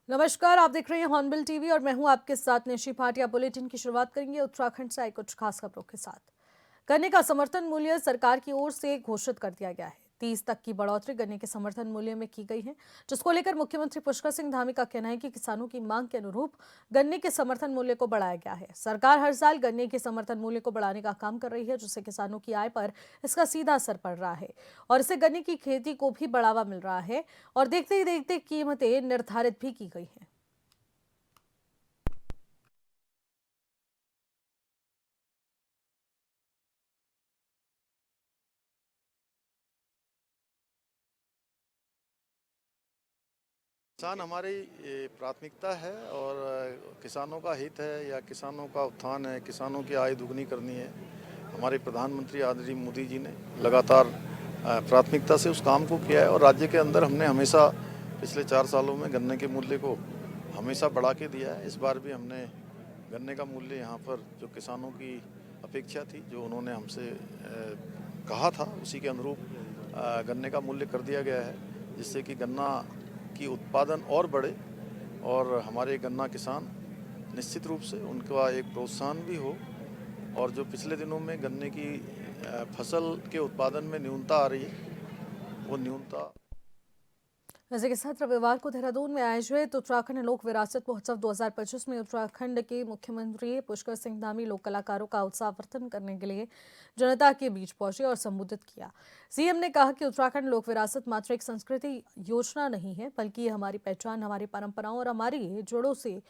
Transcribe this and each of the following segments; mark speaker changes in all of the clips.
Speaker 1: नमस्कार, आप देख रहे हैं हॉर्नबिल टीवी और मैं हूं आपके साथ निशी भाटिया। बुलेटिन की शुरुआत करेंगे उत्तराखंड से आई कुछ खास खबरों के साथ। गन्ने का समर्थन मूल्य सरकार की ओर से घोषित कर दिया गया है। 30 तक की बढ़ोतरी गन्ने के समर्थन मूल्य में की गई है, जिसको लेकर मुख्यमंत्री पुष्कर सिंह धामी का कहना है कि किसानों की मांग के अनुरूप गन्ने के समर्थन मूल्य को बढ़ाया गया है। सरकार हर साल गन्ने के समर्थन मूल्य को बढ़ाने का काम कर रही है, जिससे किसानों की आय पर इसका सीधा असर पड़ रहा है और इससे गन्ने की खेती को भी बढ़ावा मिल रहा है और देखते ही देखते कीमतें निर्धारित भी की गई हैं।
Speaker 2: किसान हमारी प्राथमिकता है और किसानों का हित है या किसानों का उत्थान है, किसानों की आय दुगनी करनी है। हमारे प्रधानमंत्री आदरणीय मोदी जी ने लगातार प्राथमिकता से उस काम को किया है और राज्य के अंदर हमने हमेशा पिछले 4 सालों में गन्ने के मूल्य को हमेशा बढ़ा के दिया है। इस बार भी हमने गन्ने का मूल्य यहाँ पर जो किसानों की अपेक्षा थी, जो उन्होंने हमसे कहा था, उसी के अनुरूप गन्ने का मूल्य कर दिया गया है, जिससे कि गन्ना की उत्पादन और बढ़े और हमारे गन्ना किसान निश्चित रूप से उनका एक प्रोत्साहन भी हो। और जो पिछले दिनों में गन्ने की फसल के उत्पादन में न्यूनता आ रही है, वो न्यूनता।
Speaker 1: इसी के साथ रविवार को देहरादून में आयोजित उत्तराखंड लोक विरासत महोत्सव 2025 में उत्तराखंड के मुख्यमंत्री पुष्कर सिंह धामी लोक कलाकारों का उत्साहवर्धन करने के लिए जनता के बीच पहुंचे और संबोधित किया। सीएम ने कहा कि उत्तराखंड लोक विरासत मात्र एक संस्कृति योजना नहीं है, बल्कि ये हमारी पहचान, हमारी परंपराओं और हमारी जड़ों से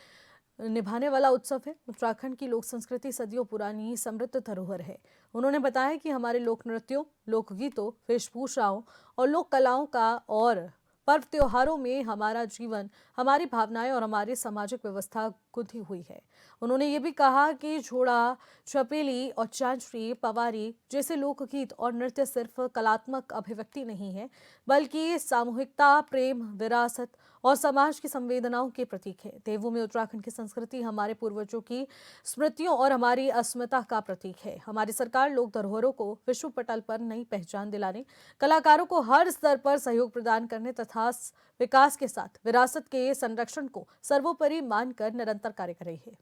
Speaker 1: निभाने वाला उत्सव है। उत्तराखंड की लोक संस्कृति सदियों पुरानी समृद्ध धरोहर है। उन्होंने बताया कि हमारे लोक नृत्यों, लोकगीतों, वेशभूषाओं और लोक कलाओं का और पर्व त्योहारों में हमारा जीवन, हमारी भावनाएं और हमारी सामाजिक व्यवस्था गुंथी हुई है। उन्होंने ये भी कहा कि झोड़ा, छपेली और चांचरी, पवारी जैसे लोकगीत और नृत्य सिर्फ कलात्मक अभिव्यक्ति नहीं है, बल्कि सामूहिकता, प्रेम, विरासत और समाज की संवेदनाओं के प्रतीक है। देवभूमि उत्तराखंड की संस्कृति हमारे पूर्वजों की स्मृतियों और हमारी अस्मिता का प्रतीक है। हमारी सरकार लोक धरोहरों को विश्व पटल पर नई पहचान दिलाने, कलाकारों को हर स्तर पर सहयोग प्रदान करने तथा विकास के साथ विरासत के संरक्षण को सर्वोपरि मानकर निरंतर कार्य कर रही है।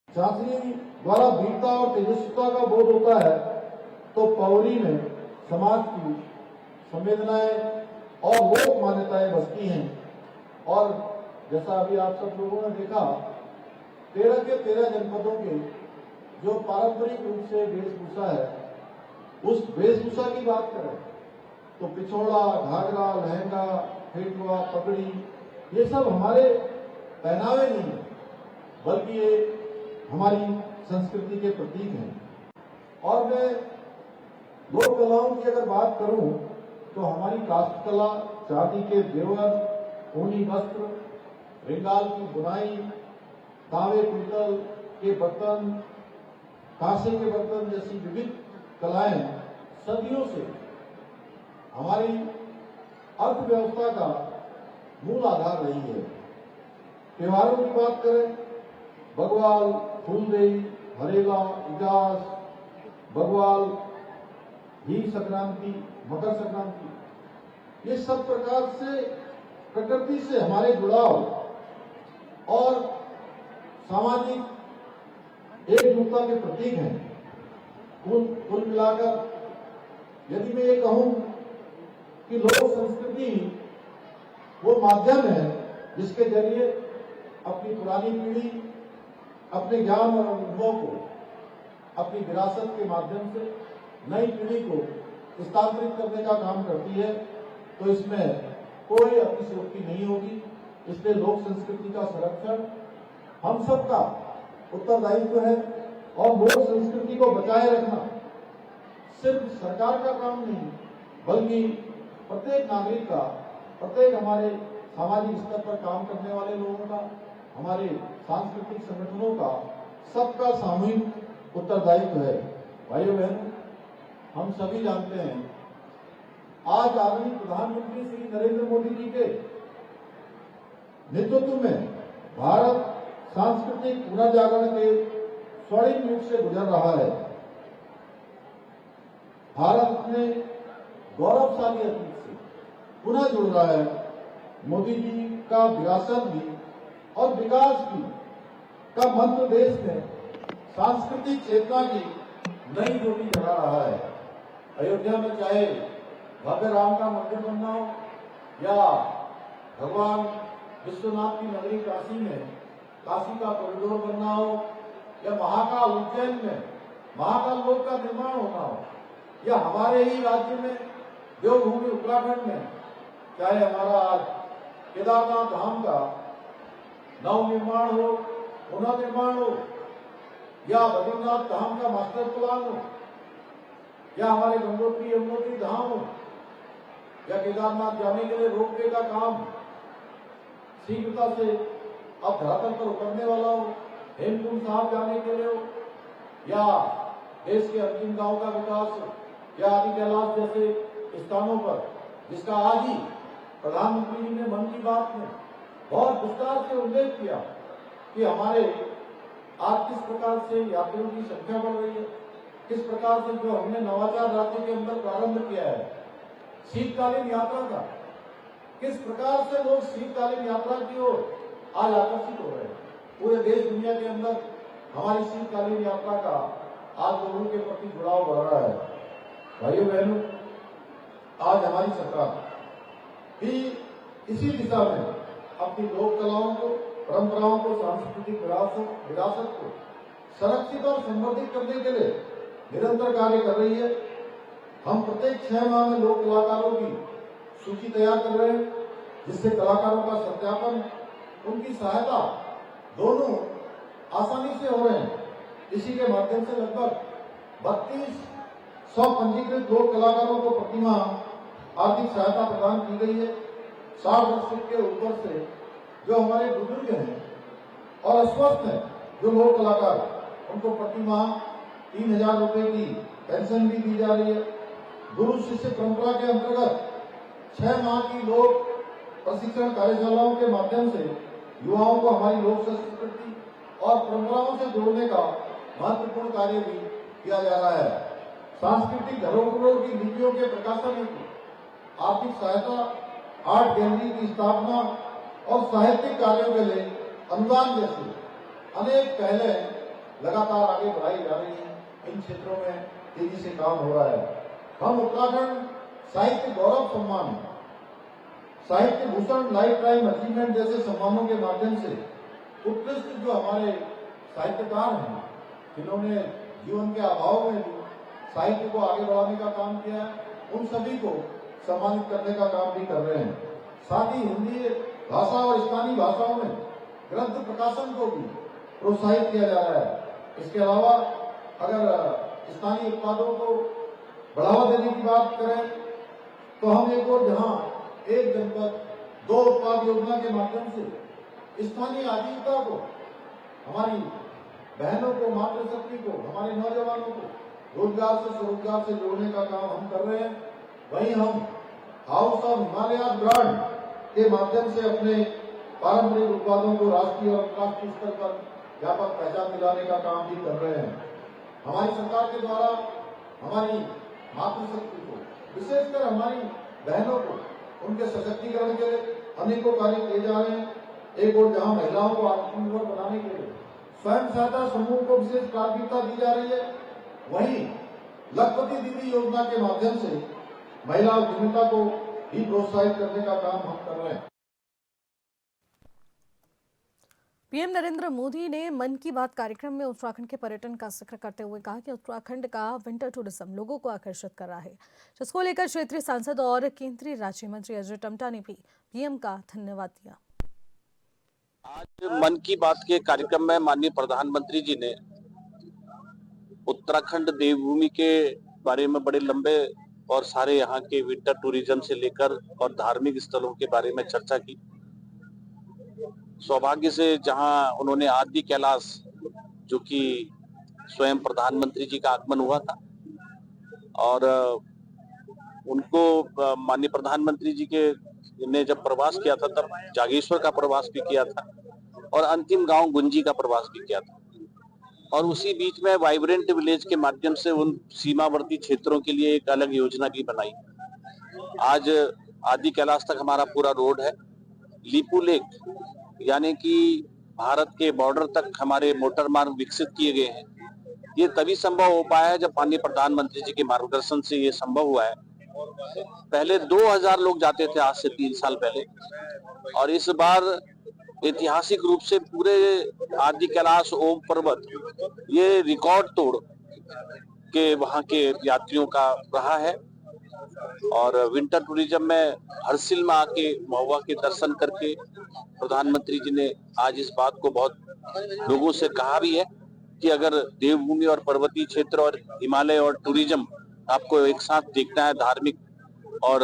Speaker 3: चांचरी द्वारा वीरता और तेजस्विता का बोध होता है, तो पौरी में समाज की संवेदनाएं और लोक मान्यताएं बसती हैं। और जैसा अभी आप सब लोगों ने देखा, 13 के 13 जनपदों के जो पारंपरिक रूप से वेशभूषा है, उस वेशभूषा की बात करें तो पिछोड़ा, घाघरा, लहंगा, फेटुआ, पगड़ी, ये सब हमारे पहनावे नहीं है, बल्कि ये हमारी संस्कृति के प्रतीक हैं। और मैं लोक कलाओं की अगर बात करूं तो हमारी काष्ठकला, चांदी के जेवर, ऊनी वस्त्र, रिंगाल की बुनाई, तांबे पीतल के बर्तन, कांसे के बर्तन जैसी विविध कलाएं सदियों से हमारी अर्थव्यवस्था का मूल आधार रही है। त्योहारों की बात करें, बग्वाल, फूलदेई, हरेला, इजास, बग्वाल, भीम संक्रांति, मकर संक्रांति, ये सब प्रकार से प्रकृति से हमारे जुड़ाव और सामाजिक एकजुटता के प्रतीक हैं। कुल मिलाकर यदि मैं ये कहूं कि लोक संस्कृति वो माध्यम है जिसके जरिए अपनी पुरानी पीढ़ी अपने ज्ञान और अनुभव को अपनी विरासत के माध्यम से नई पीढ़ी को स्थानांतरित करने का काम करती है, तो इसमें कोई अतिशयोक्ति नहीं होगी। इसलिए लोक संस्कृति का संरक्षण हम सबका उत्तरदायित्व है और लोक संस्कृति को बचाए रखना सिर्फ सरकार का काम नहीं, बल्कि प्रत्येक नागरिक का, प्रत्येक हमारे सामाजिक स्तर पर काम करने वाले लोगों का, हमारे सांस्कृतिक संगठनों का, सबका सामूहिक उत्तरदायित्व है। भाइयों बहनों, हम सभी जानते हैं आज आदरणीय प्रधानमंत्री श्री नरेंद्र मोदी जी के नेतृत्व में भारत सांस्कृतिक पुनर्जागरण के स्वर्णिम युग से गुजर रहा है। भारत अपने गौरवशाली अतीत से पुनः जुड़ रहा है। मोदी जी का विरासत भी और विकास भी का मंत्र देश में सांस्कृतिक चेतना की नई ज्योति जगा रहा है। अयोध्या में चाहे भव्य राम का मंदिर बनना हो या भगवान विश्वनाथ की नगरी काशी में काशी का कॉरिडोर बनना हो या महाकाल उज्जैन में महाकाल लोक का निर्माण होना हो या हमारे ही राज्य में देवभूमि उत्तराखंड में चाहे हमारा केदारनाथ धाम का नव निर्माण हो, पुनः निर्माण हो या बद्रीनाथ धाम का मास्टर प्लान हो या हमारे गंगोत्री यमुनोत्री धाम हो या केदारनाथ जाने के लिए रोपवे का काम शीघ्रता से अब धरातल पर उतरने वाला हो, हेमकुंड साहब जाने के लिए हो या देश के अंतिम गांव का विकास हो या आदि कैलाश जैसे स्थानों पर जिसका आज ही प्रधानमंत्री जी ने मन की बात में बहुत विस्तार से उल्लेख किया कि हमारे आज किस प्रकार से यात्रियों की संख्या बढ़ रही है, किस प्रकार से जो हमने नवाचार राज्य के अंदर प्रारंभ किया है शीतकालीन यात्रा का, किस प्रकार से लोग शीतकालीन यात्रा की ओर आज आकर्षित हो रहे हैं। पूरे देश दुनिया के अंदर हमारी शीतकालीन यात्रा का आज लोगों के प्रति जुड़ाव बढ़ रहा है। भाइयों बहनों, आज हमारी सरकार भी इसी दिशा में अपनी लोक कलाओं को, परंपराओं को, सांस्कृतिक विरासत को संरक्षित और संवर्धित करने के लिए निरंतर कार्य कर रही है। हम प्रत्येक 6 माह में लोक कलाकारों की सूची तैयार कर रहे हैं, जिससे कलाकारों का सत्यापन, उनकी सहायता दोनों आसानी से हो रहे हैं। इसी के माध्यम से लगभग 3200 पंजीकृत लोक कलाकारों को प्रतिमाह आर्थिक सहायता प्रदान की गई है। 60 वर्ष के ऊपर से जो हमारे बुजुर्ग हैं और अस्वस्थ हैं जो लोक कलाकार, उनको प्रतिमाह 3000 रुपए की पेंशन भी दी जा रही है। गुरु शिष्य परंपरा के अंतर्गत 6 माह की लोक प्रशिक्षण कार्यशालाओं के माध्यम से युवाओं को हमारी लोक संस्कृति और परंपराओं से जोड़ने का महत्वपूर्ण कार्य भी किया जा रहा है। सांस्कृतिक धरोहरों की लिपियों के प्रकाशन हेतु आर्थिक सहायता, आर्ट गैलरी की स्थापना और साहित्यिक कार्यों के लिए अनुदान जैसे अनेक पहलें लगातार आगे बढ़ाई जा रही हैं। इन क्षेत्रों में तेजी से काम हो रहा है। हम उत्तराखंड साहित्य गौरव सम्मान, साहित्य भूषण, लाइफ टाइम अचीवमेंट जैसे सम्मानों के माध्यम से उत्कृष्ट जो हमारे साहित्यकार हैं, जिन्होंने जीवन के अभाव में भी साहित्य को आगे बढ़ाने का काम किया है, उन सभी को सम्मानित करने का काम भी कर रहे हैं। साथ ही हिंदी भाषा और स्थानीय भाषाओं में ग्रंथ प्रकाशन को भी प्रोत्साहित किया जा रहा है। इसके अलावा अगर स्थानीय उत्पादों को बढ़ावा देने की बात करें तो हम एक और जहां एक जनपद 2 उत्पाद योजना के माध्यम से स्थानीय आजीविका को, हमारी बहनों को, मातृशक्ति को, हमारे नौजवानों को रोजगार से स्वरोजगार से जोड़ने का काम हम कर रहे हैं। वहीं हम हाउस ऑफ हिमालय ब्रांड के माध्यम से अपने पारंपरिक उत्पादों को राष्ट्रीय और अंतर्राष्ट्रीय स्तर पर व्यापक पहचान दिलाने का काम भी कर रहे हैं। हमारी सरकार के द्वारा हमारी मातृशक्ति को, विशेषकर हमारी बहनों को, उनके सशक्तिकरण के लिए अनेकों कार्य किए जा रहे हैं। एक और जहां महिलाओं को आत्मनिर्भर बनाने के लिए स्वयं सहायता समूह को विशेष प्राथमिकता दी जा रही है, वहीं लखपति दीदी योजना के माध्यम से महिला उद्यमिता को भी प्रोत्साहित करने का काम हम कर रहे हैं।
Speaker 1: पीएम नरेंद्र मोदी ने मन की बात कार्यक्रम में उत्तराखंड के पर्यटन का जिक्र करते हुए कहा कि उत्तराखंड का विंटर टूरिज्म लोगों को आकर्षित कर रहा है, जिसको लेकर क्षेत्रीय सांसद और केंद्रीय राज्य मंत्री अजय टम्टा ने भी पीएम का धन्यवाद दिया।
Speaker 4: आज मन की बात के कार्यक्रम में माननीय प्रधानमंत्री जी ने उत्तराखंड देवभूमि के बारे में बड़े लंबे और सारे यहाँ के विंटर टूरिज्म से लेकर और धार्मिक स्थलों के बारे में चर्चा की। सौभाग्य से जहां उन्होंने आदि कैलाश, जो कि स्वयं प्रधानमंत्री जी का आगमन हुआ था, और उनको माननीय प्रधानमंत्री जी के ने जब प्रवास किया था तब जागेश्वर का प्रवास भी किया था, और अंतिम गांव गुंजी का प्रवास भी किया था। और उसी बीच में वाइब्रेंट विलेज के माध्यम से उन सीमावर्ती क्षेत्रों के लिए एक अलग योजना भी बनाई। आज आदि कैलाश तक हमारा पूरा रोड है। लीपू लेक यानी कि भारत के बॉर्डर तक हमारे मोटर मार्ग विकसित किए गए हैं। ये तभी संभव हो पाया है जब माननीय प्रधानमंत्री जी के मार्गदर्शन से ये संभव हुआ है। पहले 2000 लोग जाते थे आज से 3 साल पहले, और इस बार ऐतिहासिक रूप से पूरे आदि कैलाश ओम पर्वत ये रिकॉर्ड तोड़ के वहां के यात्रियों का रहा है। और विंटर टूरिज्म में हरसिल में आके महुआ के दर्शन करके प्रधानमंत्री जी ने आज इस बात को बहुत लोगों से कहा भी है कि अगर देवभूमि और पर्वतीय क्षेत्र और हिमालय और टूरिज्म आपको एक साथ देखना है, धार्मिक और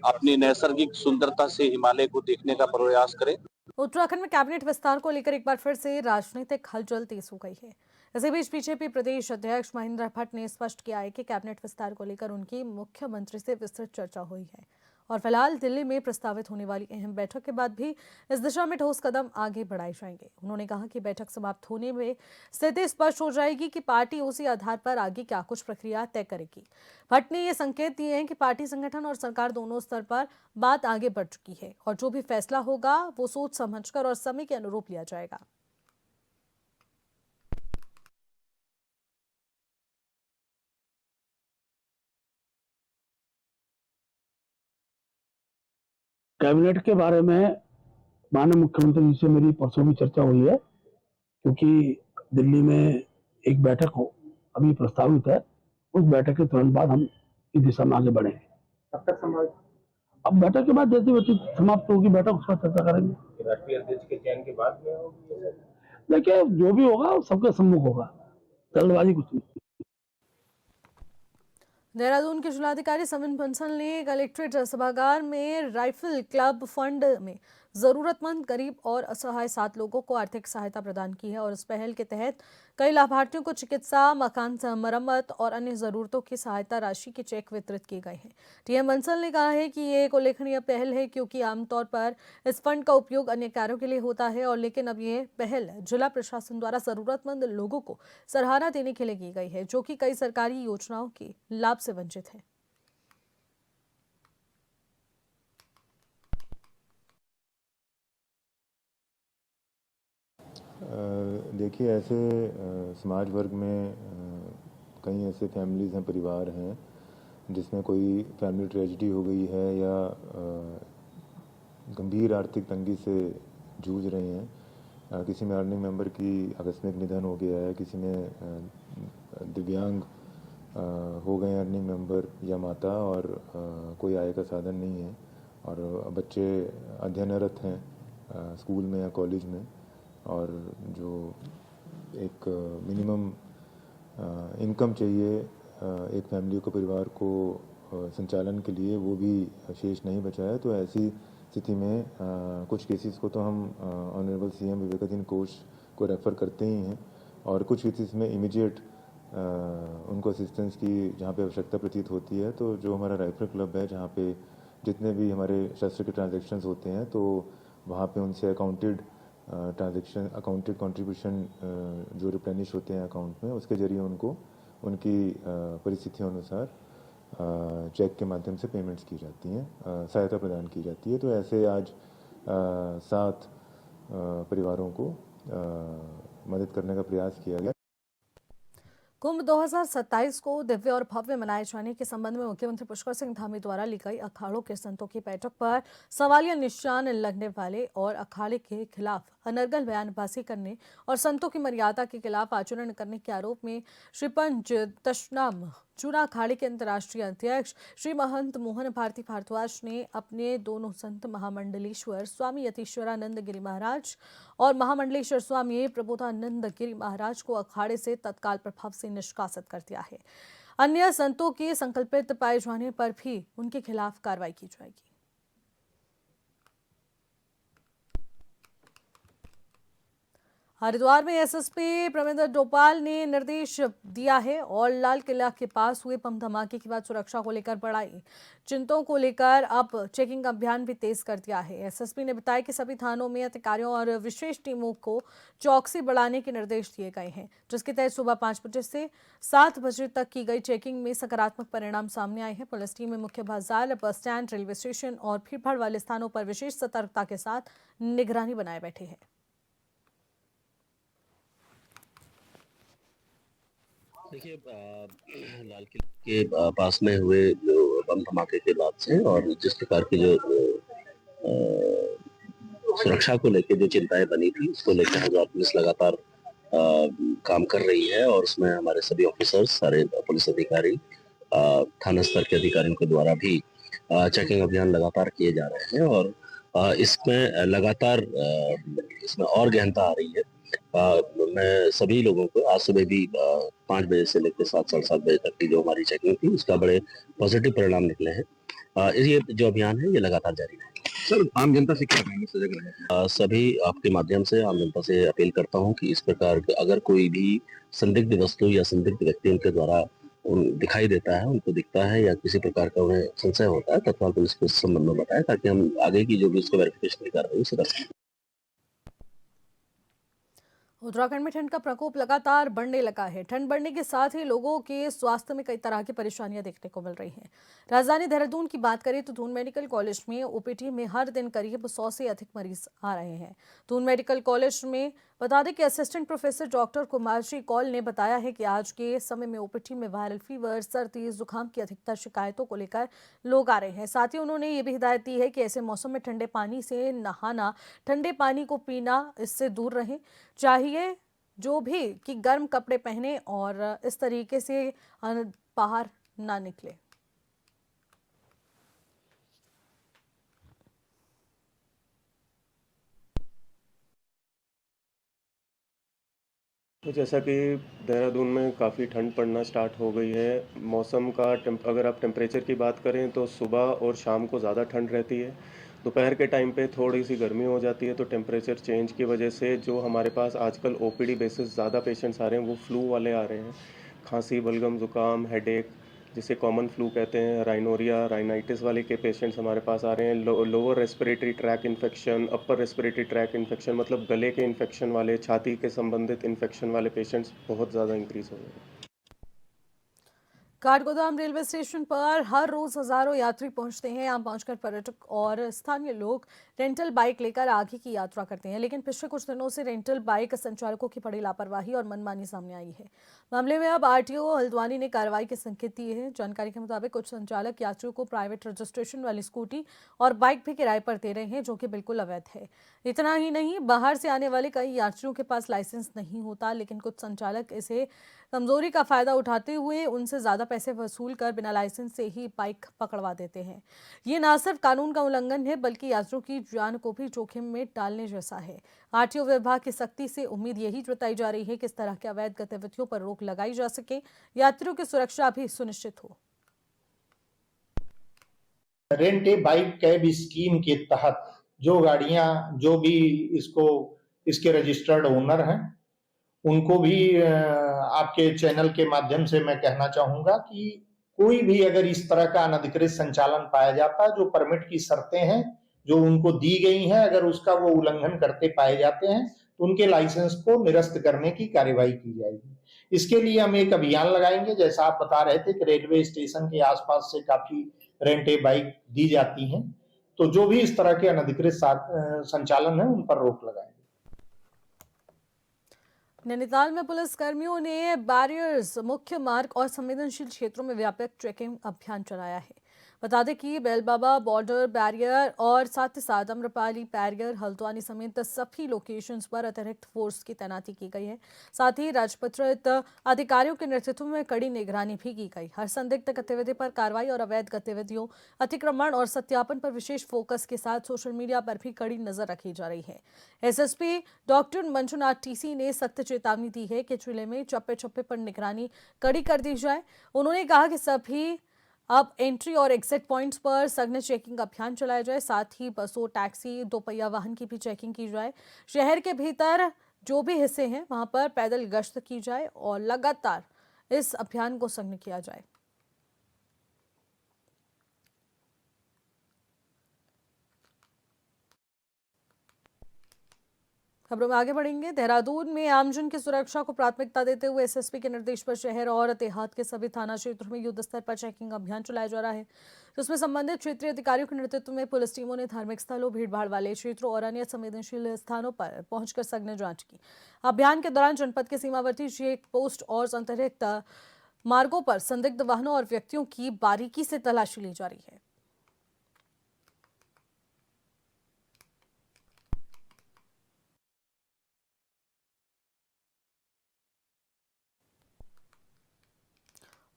Speaker 4: अपनी नैसर्गिक सुंदरता से हिमालय को देखने का प्रयास करें।
Speaker 1: उत्तराखंड में कैबिनेट विस्तार को लेकर एक बार फिर से राजनीतिक हलचल तेज हो गई है। इसी बीच बीजेपी प्रदेश अध्यक्ष महेंद्र भट्ट ने स्पष्ट किया है कि कैबिनेट विस्तार को लेकर उनकी मुख्यमंत्री से विस्तृत चर्चा हुई है और फिलहाल दिल्ली में प्रस्तावित होने वाली अहम बैठक के बाद भी इस दिशा में ठोस कदम आगे बढ़ाए जाएंगे। उन्होंने कहा कि बैठक समाप्त होने में स्थिति स्पष्ट हो जाएगी कि पार्टी उसी आधार पर आगे क्या कुछ प्रक्रिया तय करेगी। भट्ट ने ये संकेत दिए हैं कि पार्टी संगठन और सरकार दोनों स्तर पर बात आगे बढ़ चुकी है और जो भी फैसला होगा वो सोच समझकर और समय के अनुरूप लिया जाएगा।
Speaker 5: कैबिनेट के बारे में माननीय मुख्यमंत्री जी से मेरी परसों भी चर्चा हुई है, क्योंकि दिल्ली में एक बैठक हो अभी प्रस्तावित है। उस बैठक के तुरंत बाद हम इस दिशा में आगे बढ़ेंगे। कब तक समाप्त? अब बैठक के बाद जैसे वैसे समाप्त होगी बैठक, उस पर चर्चा करेंगे।
Speaker 6: राष्ट्रीय अध्यक्ष के चयन के बाद में होगी।
Speaker 5: देखिए जो भी होगा सबके सम्मुख होगा, जल्दबाजी कुछ नहीं।
Speaker 1: देहरादून के जिलाधिकारी सविन बंसल ने कलेक्ट्रेट सभागार में राइफल क्लब फंड में जरूरतमंद, गरीब और असहाय 7 लोगों को आर्थिक सहायता प्रदान की है और इस पहल के तहत कई लाभार्थियों को चिकित्सा, मकान मरम्मत और अन्य जरूरतों की सहायता राशि के चेक वितरित किए गए हैं। टीएम बंसल ने कहा है कि ये एक उल्लेखनीय पहल है क्योंकि आमतौर पर इस फंड का उपयोग अन्य कार्यों के लिए होता है और लेकिन अब ये पहल जिला प्रशासन द्वारा जरूरतमंद लोगों को सराहना देने के लिए की गई है जो कि कई सरकारी योजनाओं के लाभ से वंचित है।
Speaker 7: देखिए ऐसे समाज वर्ग में कई ऐसे फैमिलीज़ हैं, परिवार हैं जिसमें कोई फैमिली ट्रेजेडी हो गई है या गंभीर आर्थिक तंगी से जूझ रहे हैं। किसी में अर्निंग मेंबर की आकस्मिक निधन हो गया है, किसी में दिव्यांग हो गए अर्निंग मेंबर या माता और कोई आय का साधन नहीं है और बच्चे अध्ययनरत हैं स्कूल में या कॉलेज में, और जो एक मिनिमम इनकम चाहिए एक फैमिली को, परिवार को संचालन के लिए, वो भी शेष नहीं बचा है। तो ऐसी स्थिति में कुछ केसेस को तो हम ऑनरेबल सीएम विवेकाधीन कोष को रेफ़र करते ही हैं और कुछ केसेस में इमीडिएट उनको असिस्टेंस की जहाँ पे आवश्यकता प्रतीत होती है। तो जो हमारा राइफल क्लब है, जहाँ पे जितने भी हमारे शस्त्र के ट्रांजैक्शंस होते हैं, तो वहाँ पे उनसे अकाउंटेड ट्रांजैक्शन, अकाउंटेड कंट्रीब्यूशन जो रिप्लेनिश होते हैं अकाउंट में, उसके जरिए उनको उनकी परिस्थितियों अनुसार चेक के माध्यम से पेमेंट्स की जाती हैं, सहायता प्रदान की जाती है। तो ऐसे आज 7 परिवारों को मदद करने का प्रयास किया गया।
Speaker 1: कुंभ 2027 को दिव्य और भव्य मनाए जाने के संबंध में मुख्यमंत्री पुष्कर सिंह धामी द्वारा ली गई अखाड़ों के संतों की बैठक पर सवालिया निशान लगने वाले और अखाड़े के खिलाफ अनर्गल बयानबाजी करने और संतों की मर्यादा के खिलाफ आचरण करने के आरोप में श्री पंच दशनाम चूना अखाड़े के अंतर्राष्ट्रीय अध्यक्ष श्री महंत मोहन भारती भारद्वाज ने अपने दोनों संत महामंडलेश्वर स्वामी यतीश्वरानंद गिरी महाराज और महामंडलेश्वर स्वामी प्रबोधानंद गिरी महाराज को अखाड़े से तत्काल प्रभाव से निष्कासित कर दिया है। अन्य संतों के संकल्पित पाए जाने पर भी उनके खिलाफ कार्रवाई की जाएगी। हरिद्वार में एसएसपी प्रविंदर डोपाल ने निर्देश दिया है और लाल किला के पास हुए बम धमाके के बाद सुरक्षा को लेकर बढ़ाई चिंताओं को लेकर अब चेकिंग अभियान भी तेज कर दिया है। एसएसपी ने बताया कि सभी थानों में अधिकारियों और विशेष टीमों को चौकसी बढ़ाने के निर्देश दिए गए हैं, जिसके तहत सुबह 5 बजे से 7 बजे तक की गई चेकिंग में सकारात्मक परिणाम सामने आए हैं। पुलिस टीम में मुख्य बाजार, बस स्टैंड, रेलवे स्टेशन और भीड़भाड़ वाले स्थानों पर विशेष सतर्कता के साथ निगरानी बनाए बैठे हैं।
Speaker 8: देखिए लाल किले के पास में हुए जो बम धमाके के बाद से और जिस प्रकार की जो सुरक्षा को लेकर जो चिंताएं बनी थी उसको लेकर हरिद्वार पुलिस लगातार काम कर रही है और उसमें हमारे सभी ऑफिसर्स, सारे पुलिस अधिकारी, थाना स्तर के अधिकारियों के द्वारा भी चेकिंग अभियान लगातार किए जा रहे हैं और इसमें लगातार इसमें और गहनता आ रही है। मैं सभी लोगों को आज सुबह भी 5 बजे से लेकर 7 साढ़े 7 बजे तक की जो हमारी चेकिंग थी उसका बड़े पॉजिटिव परिणाम निकले हैं। ये जो अभियान है ये लगातार जारी रहेगा।
Speaker 6: सर, आम जनता से क्या कहेंगे सजग रहें?
Speaker 8: सभी आपके माध्यम से आम जनता से अपील करता हूं कि इस प्रकार अगर कोई भी संदिग्ध वस्तु या संदिग्ध व्यक्ति उनके द्वारा दिखाई देता है, उनको दिखता है या किसी प्रकार का उन्हें संशय होता है, तत्काल पुलिस को इस संबंध में बताएं ताकि हम आगे की जो भी उसको वेरिफिकेशन की कार्रवाई उसे कर सकें।
Speaker 1: उत्तराखंड में ठंड का प्रकोप लगातार बढ़ने लगा है। ठंड बढ़ने के साथ ही लोगों के स्वास्थ्य में कई तरह की परेशानियां देखने को मिल रही हैं। राजधानी देहरादून की बात करें तो दून मेडिकल कॉलेज में ओपीडी में हर दिन करीब 100 से अधिक मरीज आ रहे हैं। दून मेडिकल कॉलेज में बता दें कि असिस्टेंट प्रोफेसर डॉक्टर कुमारजी कौल ने बताया है कि आज के समय में ओपीडी में वायरल फीवर, सर्दी, जुकाम की अधिकतर शिकायतों को लेकर लोग आ रहे हैं। साथ ही उन्होंने ये भी हिदायत दी है कि ऐसे मौसम में ठंडे पानी से नहाना, ठंडे पानी को पीना, इससे दूर रहें चाहिए जो भी कि गर्म कपड़े पहने और इस तरीके से बाहर ना निकले।
Speaker 6: तो जैसा कि देहरादून में काफ़ी ठंड पड़ना स्टार्ट हो गई है। मौसम का अगर आप टेम्परेचर की बात करें तो सुबह और शाम को ज़्यादा ठंड रहती है। दोपहर के टाइम पे थोड़ी सी गर्मी हो जाती है। तो टेम्परेचर चेंज की वजह से जो हमारे पास आजकल ओपीडी बेसिस ज़्यादा पेशेंट्स आ रहे हैं वो फ्लू वाले आ रहे हैं। खांसी, बलगम, ज़ुकाम, हेडेक, जिसे कॉमन फ्लू कहते हैं, राइनोरिया, राइनाइटिस वाले के पेशेंट्स हमारे पास आ रहे हैं। Lower respiratory tract infection, upper respiratory tract infection, मतलब गले के इन्फेक्शन वाले, छाती के संबंधित इन्फेक्शन वाले पेशेंट्स बहुत ज़्यादा इंक्रीज हो गए हैं।
Speaker 1: काठगोदाम रेलवे स्टेशन पर हर रोज हजारों यात्री पहुंचते हैं। यहां पहुंचकर पर्यटक और स्थानीय लोग रेंटल बाइक लेकर आगे की यात्रा करते हैं, लेकिन पिछले कुछ दिनों से रेंटल बाइक संचालकों की बड़ी लापरवाही और मनमानी सामने आई है। मामले में अब आरटीओ हल्द्वानी ने कार्रवाई के संकेत दिए हैं। जानकारी के मुताबिक कुछ संचालक यात्रियों को प्राइवेट रजिस्ट्रेशन वाली स्कूटी और बाइक भी किराए पर दे रहे हैं, जो कि बिल्कुल अवैध है। इतना ही नहीं, बाहर से आने वाले कई यात्रियों के पास लाइसेंस नहीं होता, लेकिन कुछ संचालक इसे कमजोरी का फायदा उठाते हुए उनसे ज्यादा पैसे वसूल कर बिना लाइसेंस से ही बाइक पकड़वा देते हैं। ये न सिर्फ कानून का उल्लंघन है बल्कि यात्रियों की जान को भी जोखिम में डालने जैसा है। आरटीओ विभाग की सख्ती से उम्मीद यही जताई जा रही है कि इस तरह के अवैध गतिविधियों पर रोक लगाई जा सके, यात्रियों की सुरक्षा भी सुनिश्चित हो।
Speaker 9: Rent a bike cab scheme के तहत जो गाड़ियां, जो भी इसके रजिस्टर्ड ओनर हैं, उनको भी आपके चैनल के माध्यम से मैं कहना चाहूंगा कि कोई भी अगर इस तरह का अनधिकृत संचालन पाया जाता है, जो परमिट की शर्तें हैं जो उनको दी गई हैं, अगर उसका वो उल्लंघन करते पाए जाते हैं तो उनके लाइसेंस को निरस्त करने की कार्यवाही की जाएगी। इसके लिए हम एक अभियान लगाएंगे। जैसा आप बता रहे थे कि रेलवे स्टेशन के आसपास से काफी रेंट ए बाइक दी जाती हैं, तो जो भी इस तरह के अनधिकृत संचालन है उन पर रोक लगाएंगे।
Speaker 1: नैनीताल में पुलिस कर्मियों ने बैरियर्स, मुख्य मार्ग और संवेदनशील क्षेत्रों में व्यापक चेकिंग अभियान चलाया है। बता दें कि बेलबाबा बॉर्डर बैरियर और साथ ही साथ अम्रपाली बैरियर, हल्द्वानी समेत सभी लोकेशंस पर अतिरिक्त फोर्स की तैनाती की गई है। साथ ही राजपत्रित अधिकारियों के नेतृत्व में कड़ी निगरानी भी की गई। हर संदिग्ध गतिविधि पर कार्रवाई और अवैध गतिविधियों, अतिक्रमण और सत्यापन पर विशेष फोकस के साथ सोशल मीडिया पर भी कड़ी नजर रखी जा रही है। एसएसपी डॉक्टर मंजुनाथ टीसी ने सख्त चेतावनी दी है कि जिले में चप्पे चप्पे पर निगरानी कड़ी कर दी जाए। उन्होंने कहा कि सभी अब एंट्री और एग्जिट पॉइंट्स पर सघन चेकिंग अभियान चलाया जाए। साथ ही बसों, टैक्सी, दोपहिया वाहन की भी चेकिंग की जाए। शहर के भीतर जो भी हिस्से हैं वहां पर पैदल गश्त की जाए और लगातार इस अभियान को संघन किया जाए। खबरों में आगे बढ़ेंगे। देहरादून में आमजन की सुरक्षा को प्राथमिकता देते हुए एसएसपी के निर्देश पर शहर और देहात के सभी थाना क्षेत्रों में युद्ध स्तर पर चेकिंग अभियान चलाया जा रहा है, जिसमें संबंधित क्षेत्रीय अधिकारियों के नेतृत्व में पुलिस टीमों ने धार्मिक स्थलों, भीड़भाड़ वाले क्षेत्रों और अन्य संवेदनशील स्थानों पर पहुंचकर सघन जांच की। अभियान के दौरान जनपद के सीमावर्ती चेक पोस्ट और अंतरिक्त मार्गों पर संदिग्ध वाहनों और व्यक्तियों की बारीकी से तलाशी ली जा रही है।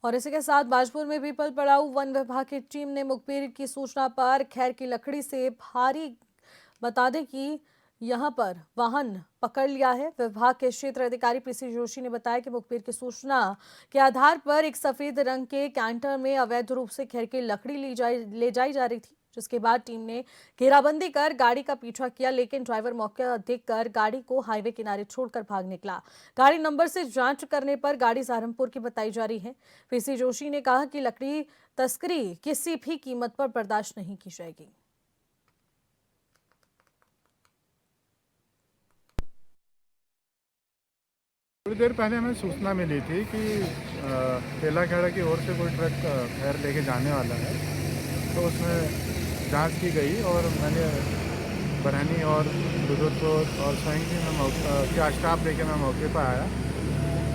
Speaker 1: और इसी के साथ बाजपुर में पीपल पड़ाऊ वन विभाग की टीम ने मुखबिर की सूचना पर खैर की लकड़ी से भारी बता दें कि यहां पर वाहन पकड़ लिया है। विभाग के क्षेत्र अधिकारी पीसी जोशी ने बताया कि मुखबिर की सूचना के आधार पर एक सफेद रंग के कैंटर में अवैध रूप से खैर की लकड़ी ले जाई जा रही थी, जिसके बाद टीम ने घेराबंदी कर गाड़ी का पीछा किया, लेकिन ड्राइवर मौका देखकर गाड़ी को हाईवे किनारे छोड़कर भाग निकला। गाड़ी नंबर से जांच करने पर गाड़ी सहारनपुर की बताई जा रही है। पीसी जोशी ने कहा कि लकड़ी तस्करी किसी भी कीमत पर बर्दाश्त नहीं की जाएगी।
Speaker 10: थोड़ी देर पहले हमें सूचना मिली थी कि तेलाखेड़ा की ओर से कोई ट्रक खैर लेके जाने वाला है, तो उसमें जांच की गई और मैंने बरहनी और बुजुर्ग और स्वयं भी मैं क्या स्टाफ लेके मैं मौके पर आया।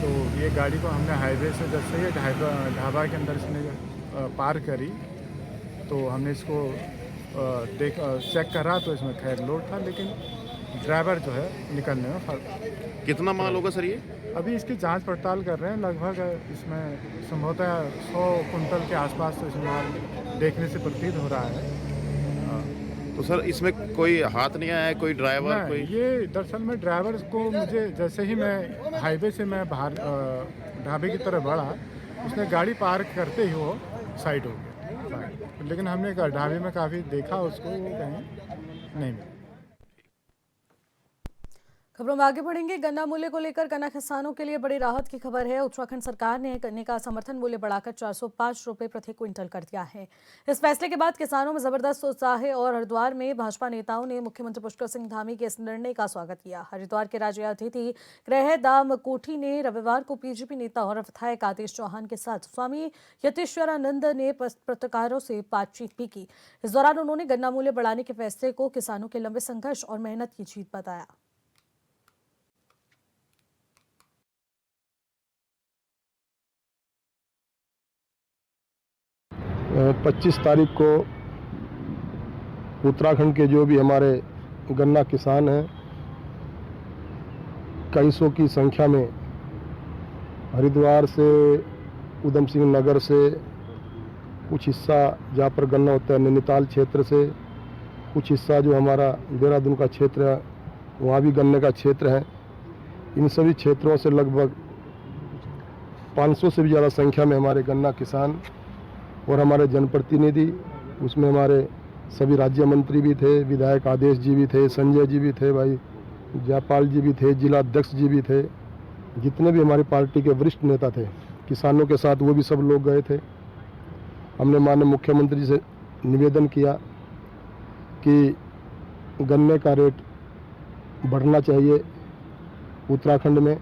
Speaker 10: तो ये गाड़ी को हमने हाईवे से जब से ये ढाबा के अंदर इसने पार करी, तो हमने इसको चेक करा तो इसमें खैर लोड था, लेकिन ड्राइवर जो है निकलने में फर्क।
Speaker 11: कितना माल होगा सर ये?
Speaker 10: अभी इसकी जांच पड़ताल कर रहे हैं। लगभग इसमें संभवतः 100 कुंटल के आसपास तो इसमें माल देखने से प्रतीत हो रहा है।
Speaker 11: तो सर इसमें कोई हाथ नहीं आया है, कोई ड्राइवर कोई?
Speaker 10: ये दरअसल में ड्राइवर को मुझे जैसे ही मैं हाईवे से मैं बाहर ढाबे की तरफ बढ़ा, उसने गाड़ी पार्क करते ही वो साइड हो गया, लेकिन हमने ढाबे में काफ़ी देखा उसको, वो कहीं नहीं मिला।
Speaker 1: खबरों में आगे बढ़ेंगे। गन्ना मूल्य को लेकर गन्ना किसानों के लिए बड़ी राहत की खबर है। उत्तराखंड सरकार ने गन्ने का समर्थन मूल्य बढ़ाकर 405 रुपए प्रति क्विंटल कर दिया है। इस फैसले के बाद किसानों में जबरदस्त उत्साह है और हरिद्वार में भाजपा नेताओं ने मुख्यमंत्री पुष्कर सिंह धामी के इस निर्णय का स्वागत किया। हरिद्वार के राज्य अतिथि गृह दाम कोठी ने रविवार को बीजेपी नेता और विधायक आदेश चौहान के साथ स्वामी यतीश्वरानंद ने पत्रकारों से बातचीत भी की। इस दौरान उन्होंने गन्ना मूल्य बढ़ाने के फैसले को किसानों के लंबे संघर्ष और मेहनत की जीत बताया।
Speaker 12: 25 तारीख को उत्तराखंड के जो भी हमारे गन्ना किसान हैं, कई सौ की संख्या में हरिद्वार से, उधम सिंह नगर से, कुछ हिस्सा जहाँ पर गन्ना होता है नैनीताल क्षेत्र से, कुछ हिस्सा जो हमारा देहरादून का क्षेत्र है वहाँ भी गन्ने का क्षेत्र है। इन सभी क्षेत्रों से लगभग 500 से भी ज़्यादा संख्या में हमारे गन्ना किसान और हमारे जनप्रतिनिधि, उसमें हमारे सभी राज्य मंत्री भी थे, विधायक आदेश जी भी थे, संजय जी भी थे, भाई जयपाल जी भी थे, जिला अध्यक्ष जी भी थे, जितने भी हमारी पार्टी के वरिष्ठ नेता थे किसानों के साथ वो भी सब लोग गए थे। हमने माननीय मुख्यमंत्री जी से निवेदन किया कि गन्ने का रेट बढ़ना चाहिए उत्तराखंड में।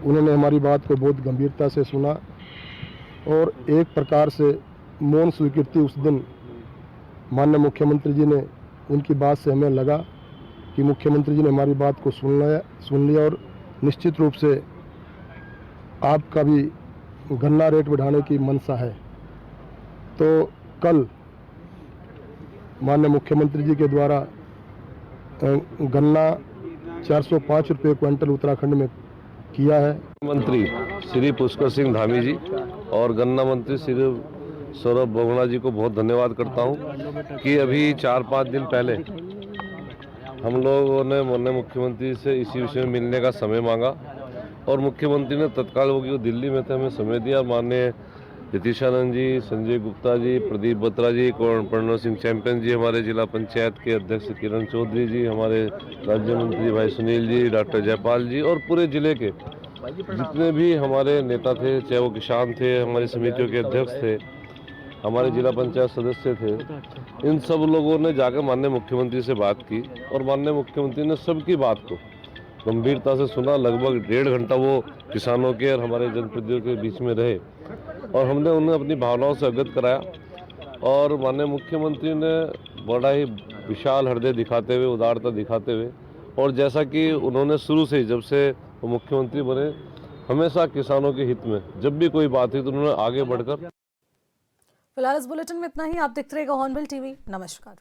Speaker 12: उन्होंने हमारी बात को बहुत गंभीरता से सुना और एक प्रकार से मौन स्वीकृति उस दिन माननीय मुख्यमंत्री जी ने, उनकी बात से हमें लगा कि मुख्यमंत्री जी ने हमारी बात को सुन लिया और निश्चित रूप से आपका भी गन्ना रेट बढ़ाने की मंशा है। तो कल माननीय मुख्यमंत्री जी के द्वारा गन्ना 405 रुपये क्विंटल उत्तराखंड में किया है।
Speaker 13: मंत्री श्री पुष्कर सिंह धामी जी और गन्ना मंत्री श्री सौरभ बोगना जी को बहुत धन्यवाद करता हूं कि अभी 4-5 दिन पहले हम लोगों ने माननीय मुख्यमंत्री से इसी विषय में मिलने का समय मांगा और मुख्यमंत्री ने तत्काल वो दिल्ली में थे हमें समय दिया। माननीय यतीशानंद जी, संजय गुप्ता जी, प्रदीप बत्रा जी, प्रणव सिंह चैंपियन जी, हमारे जिला पंचायत के अध्यक्ष किरण चौधरी जी, हमारे राज्य मंत्री भाई सुनील जी, डॉक्टर जयपाल जी और पूरे जिले के जितने भी हमारे नेता थे, चाहे वो किसान थे, हमारी समितियों के अध्यक्ष थे, हमारे जिला पंचायत सदस्य थे, इन सब लोगों ने जाकर माननीय मुख्यमंत्री से बात की और माननीय मुख्यमंत्री ने सबकी बात को गंभीरता से सुना। लगभग 1.5 घंटा वो किसानों के और हमारे जनप्रतिनिधियों के बीच में रहे और हमने उन्हें अपनी भावनाओं से अवगत कराया और माननीय मुख्यमंत्री ने बड़ा ही विशाल हृदय दिखाते हुए, उदारता दिखाते हुए और जैसा कि उन्होंने शुरू से ही जब से वो मुख्यमंत्री बने हमेशा किसानों के हित में जब भी कोई बात हुई तो उन्होंने आगे बढ़कर।
Speaker 1: फिलहाल इस बुलेटिन में इतना ही। आप देखते रहिएगा हॉर्नबिल टीवी। नमस्कार।